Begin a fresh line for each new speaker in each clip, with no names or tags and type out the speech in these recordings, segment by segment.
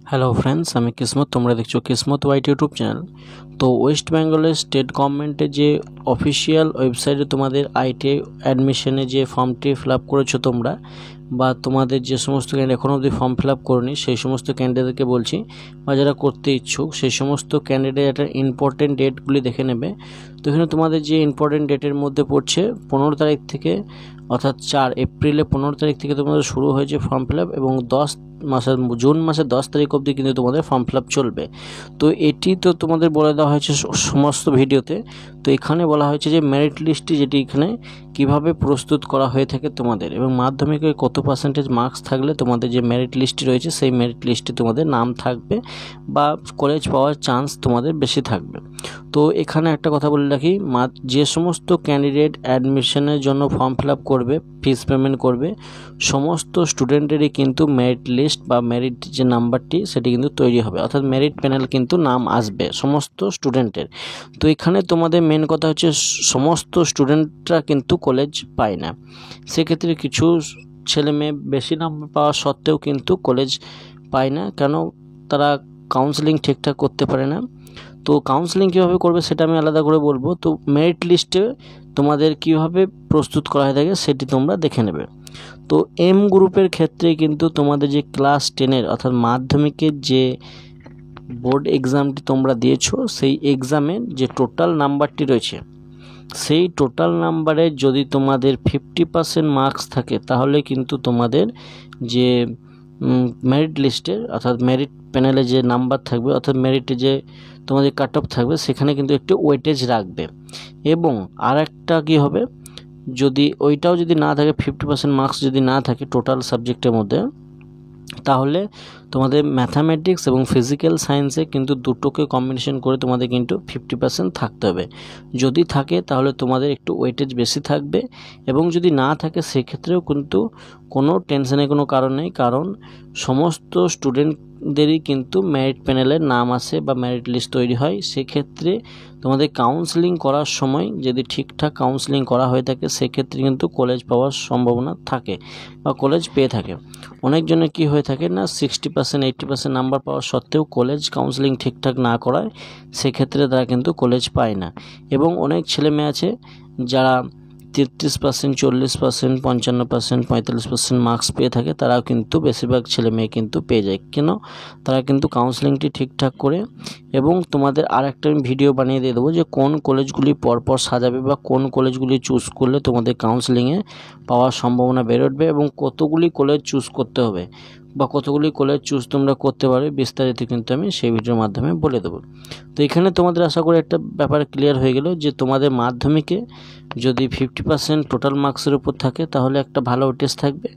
Hello friends, আমি কিসমত। তোমরা দেখছো কিসমত ওয়াইট ইউটিউব চ্যানেল। তো ওয়েস্ট বেঙ্গলের স্টেট গভর্নমেন্টের যে অফিসিয়াল ওয়েবসাইটে তোমাদের আইটিআই অ্যাডমিশনে যে ফর্মটি ফিল আপ করেছো তোমরা, বা তোমাদের যে সমস্ত ক্যান্ডিডেট এখনও অবধি ফর্ম ফিল আপ করনি সেই সমস্ত ক্যান্ডিডেটদেরকে বলছি, বা যারা করতে ইচ্ছুক সেই সমস্ত ক্যান্ডিডেট একটা ইম্পর্টেন্ট ডেটগুলি দেখে নেবে। তো এখানে তোমাদের যে ইম্পর্টেন্ট ডেটের মধ্যে পড়ছে 15 তারিখ থেকে, অর্থাৎ 4 এপ্রিলে 15 তারিখ থেকে তোমাদের শুরু হয়েছে ফর্ম ফিল আপ, এবং জুন মাসের 10 তারিখ অবধি কিন্তু তোমাদের ফর্ম ফিল আপ চলবে। তো এটি তো তোমাদের বলে দেওয়া হয়েছে সমস্ত ভিডিওতে। তো এখানে বলা হয়েছে যে মেরিট লিস্টটি, যেটি এখানে কিভাবে প্রস্তুত করা হয়ে থাকে তোমাদের, এবং মাধ্যমিকে কত পার্সেন্টেজ মার্কস থাকলে তোমাদের যে মেরিট লিস্টটি রয়েছে সেই মেরিট লিস্টে তোমাদের নাম থাকবে বা কলেজ পাওয়ার চান্স তোমাদের বেশি থাকবে। তো এখানে একটা কথা বলে রাখি, যে সমস্ত ক্যান্ডিডেট অ্যাডমিশনের জন্য ফর্ম ফিল আপ করবে, ফিস পেমেন্ট করবে, সমস্ত স্টুডেন্টেরই কিন্তু মেরিট লিস্ট বা মেরিট যে নাম্বারটি সেটি কিন্তু তৈরি হবে, অর্থাৎ মেরিট প্যানেল কিন্তু নাম আসবে সমস্ত স্টুডেন্টের। তো এখানে তোমাদের মেন কথা হচ্ছে সমস্ত স্টুডেন্টরা কিন্তু কলেজ পায় না। সেক্ষেত্রে কিছু ছেলে মেয়ে বেশি নাম্বার পাওয়া সত্ত্বেও কিন্তু কলেজ পায় না, কেন? তারা কাউন্সেলিং ঠিকঠাক করতে পারে না। তো কাউন্সেলিং কীভাবে করবে সেটা আমি আলাদা করে বলবো। তো মেরিট লিস্টে তোমাদের কীভাবে প্রস্তুত করা হয়ে থাকে সেটি তোমরা দেখে নেবে। তো এম গ্রুপের ক্ষেত্রে কিন্তু তোমাদের যে ক্লাস 10-এর অর্থাৎ মাধ্যমিকের যে বোর্ড এক্সামটি তোমরা দিয়েছো, সেই এক্সামের যে টোটাল নাম্বারটি রয়েছে, সেই টোটাল নাম্বারে যদি তোমাদের 50% মার্কস থাকে, তাহলে কিন্তু তোমাদের যে মেরিট লিস্টের অর্থাৎ মেরিট প্যানেলে যে নাম্বার থাকবে, অর্থাৎ মেরিটে যে তোমাদের কাট অফ থাকবে, সেখানে কিন্তু একটু ওয়েটেজ রাখবে। এবং আর একটা কী হবে, যদি ওইটাও যদি না থাকে, 50% মার্কস যদি না থাকে টোটাল সাবজেক্টের মধ্যে, তাহলে তোমাদের ম্যাথামেটিক্স এবং ফিজিক্যাল সায়েন্সে কিন্তু দুটোকে কম্বিনেশন করে তোমাদের কিন্তু 50% থাকতে হবে। যদি থাকে তাহলে তোমাদের একটু ওয়েটেজ বেশি থাকবে, এবং যদি না থাকে সেক্ষেত্রেও কিন্তু কোনো টেনশনের কোনো কারণ নেই, কারণ সমস্ত স্টুডেন্টদেরই কিন্তু মেরিট প্যানেলের নাম আসে বা মেরিট লিস্ট তৈরি হয়। সেক্ষেত্রে তোমাদের কাউন্সেলিং করার সময় যদি ঠিকঠাক কাউন্সেলিং করা হয়ে থাকে, সেক্ষেত্রে কিন্তু কলেজ পাওয়ার সম্ভাবনা থাকে বা কলেজ পেয়ে থাকে। অনেকজনে কি হয়ে থাকে না, 60% 80% নাম্বার পাওয়া সত্ত্বেও কলেজ কাউন্সেলিং ঠিকঠাক না করায় সেক্ষেত্রে তারা কিন্তু কলেজ পায় না। এবং অনেক ছেলে মেয়ে আছে যারা 33%, 40%, 55%, 45% মার্কস পেয়ে থাকে, তারাও কিন্তু বেশিরভাগ ছেলে মেয়ে কিন্তু পেয়ে যায়। কেন? তারা কিন্তু কাউন্সেলিংটি ঠিকঠাক করে। এবং তোমাদের আর একটা আমি ভিডিও বানিয়ে দিয়ে দেবো যে কোন কলেজগুলি পরপর সাজাবে বা কোন কলেজগুলি চুজ করলে তোমাদের কাউন্সেলিংয়ে পাওয়ার সম্ভাবনা বেড়ে উঠবে, এবং কতগুলি কলেজ চুজ করতে হবে বা কতগুলি কলেজ চুজ তোমরা করতে পারবে, বিস্তারিত কিন্তু আমি সেই ভিডিওর মাধ্যমে বলে দেবো। তো এখানে তোমাদের আশা করি একটা ব্যাপার ক্লিয়ার হয়ে গেল যে তোমাদের মাধ্যমিকে যদি 50% টোটাল মার্কসের উপর থাকে তাহলে একটা ভালো টেস্ট থাকবে,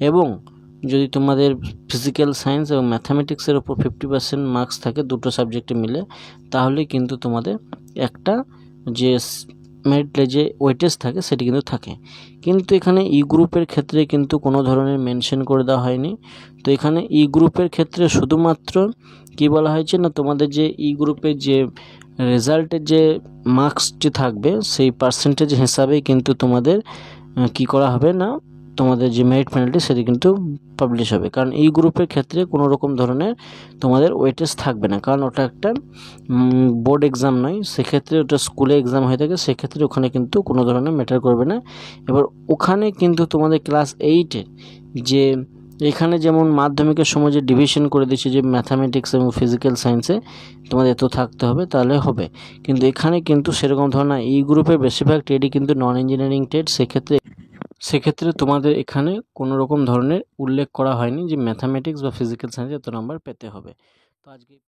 এবং যদি তোমাদের ফিজিক্যাল সায়েন্স এবং ম্যাথামেটিক্সের উপর 50% মার্কস থাকে দুটো সাবজেক্টে মিলে, তাহলে কিন্তু তোমাদের একটা যে মেরিটে যে ওয়েটেজ থাকে সেটি কিন্তু থাকে। কিন্তু এখানে ই গ্রুপের ক্ষেত্রে কিন্তু কোনো ধরনের মেনশন করে দেওয়া হয়নি। তো এখানে ই গ্রুপের ক্ষেত্রে শুধুমাত্র কি বলা হয়েছে না, তোমাদের যে ই গ্রুপের যে রেজাল্টের যে মার্কসটি থাকবে সেই পার্সেন্টেজ হিসাবেই কিন্তু তোমাদের কি করা হবে না, তোমাদের যে মেরিট প্যানেলটি সেটি কিন্তু পাবলিশ হবে। কারণ এই গ্রুপের ক্ষেত্রে কোনো রকম ধরনের তোমাদের ওয়েটেজ থাকবে না, কারণ ওটা একটা বোর্ড এক্সাম নয়, সেক্ষেত্রে ওটা স্কুলে এক্সাম হয়ে থাকে, সেক্ষেত্রে ওখানে কিন্তু কোনো ধরনের ম্যাটার করবে না। এবার ওখানে কিন্তু তোমাদের ক্লাস 8-এর যে এখানে যেমন মাধ্যমিকের সময় যে ডিভিশন করে দিচ্ছে যে ম্যাথামেটিক্স এবং ফিজিক্যাল সায়েন্সে তোমাদের এত থাকতে হবে তাহলে হবে, কিন্তু এখানে কিন্তু সেরকম ধরনের এই গ্রুপের বেশিরভাগ ট্রেডই কিন্তু নন ইঞ্জিনিয়ারিং ট্রেড। সেক্ষেত্রে তোমাদের এখানে কোনো রকম ধরনের উল্লেখ করা হয়নি যে ম্যাথামেটিক্স বা ফিজিক্যাল সায়েন্সে এত নাম্বার পেতে হবে। তো আজকে